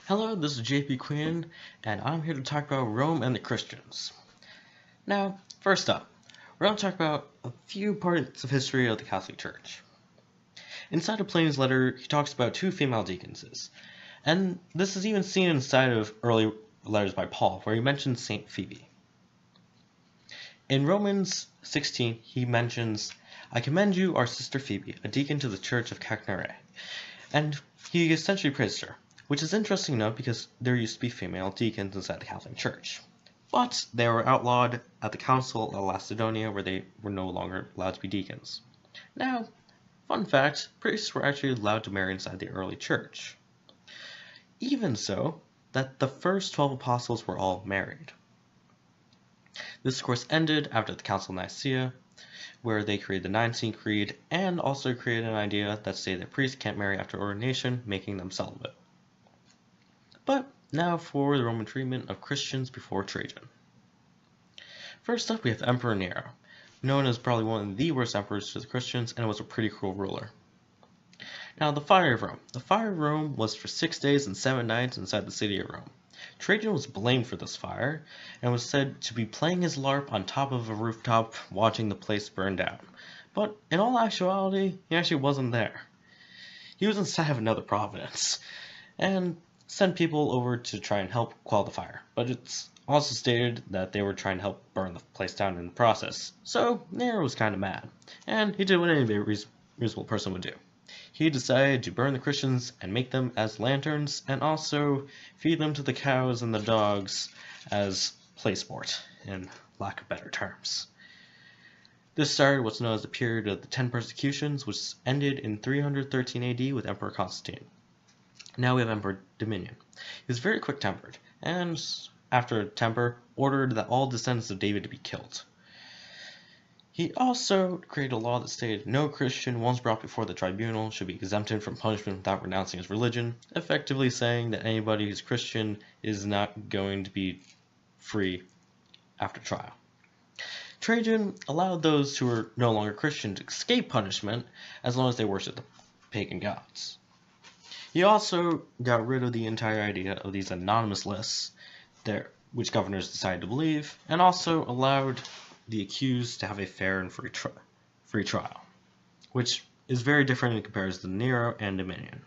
Hello, this is JP Quinn, and I'm here to talk about Rome and the Christians. Now, first up, we're going to talk about a few parts of history of the Catholic Church. Inside of Pliny's letter, he talks about two female deaconesses, and this is even seen inside of early letters by Paul, where he mentions Saint Phoebe. In Romans 16, he mentions, "I commend you, our sister Phoebe, a deacon to the church of Cagnare," and he essentially praised her. Which is interesting to note because there used to be female deacons inside the Catholic Church. But they were outlawed at the Council of Lacedonia where they were no longer allowed to be deacons. Now, fun fact, priests were actually allowed to marry inside the early church. Even so, that the first 12 apostles were all married. This of course ended after the Council of Nicaea, where they created the Nicene Creed and also created an idea that stated that priests can't marry after ordination, making them celibate. But now for the Roman treatment of Christians before Trajan. First up, we have Emperor Nero, known as probably one of the worst emperors to the Christians, and was a pretty cruel ruler. Now, the Fire of Rome. The Fire of Rome was for 6 days and 7 nights inside the city of Rome. Trajan was blamed for this fire, and was said to be playing his LARP on top of a rooftop, watching the place burn down. But in all actuality, he actually wasn't there. He was inside of another province, and sent people over to try and help quell the fire, but it's also stated that they were trying to help burn the place down in the process. So Nero was kind of mad, and he did what any reasonable person would do. He decided to burn the Christians and make them as lanterns, and also feed them to the cows and the dogs as play sport, in lack of better terms. This started what's known as the period of the 10 persecutions, which ended in 313 AD with Emperor Constantine. Now we have Emperor Domitian. He was very quick-tempered, and after a temper, ordered that all descendants of David to be killed. He also created a law that stated no Christian, once brought before the tribunal, should be exempted from punishment without renouncing his religion, effectively saying that anybody who's Christian is not going to be free after trial. Trajan allowed those who were no longer Christian to escape punishment as long as they worshipped the pagan gods. He also got rid of the entire idea of these anonymous lists, which governors decided to believe, and also allowed the accused to have a fair and free trial, which is very different in comparison to Nero and Domitian.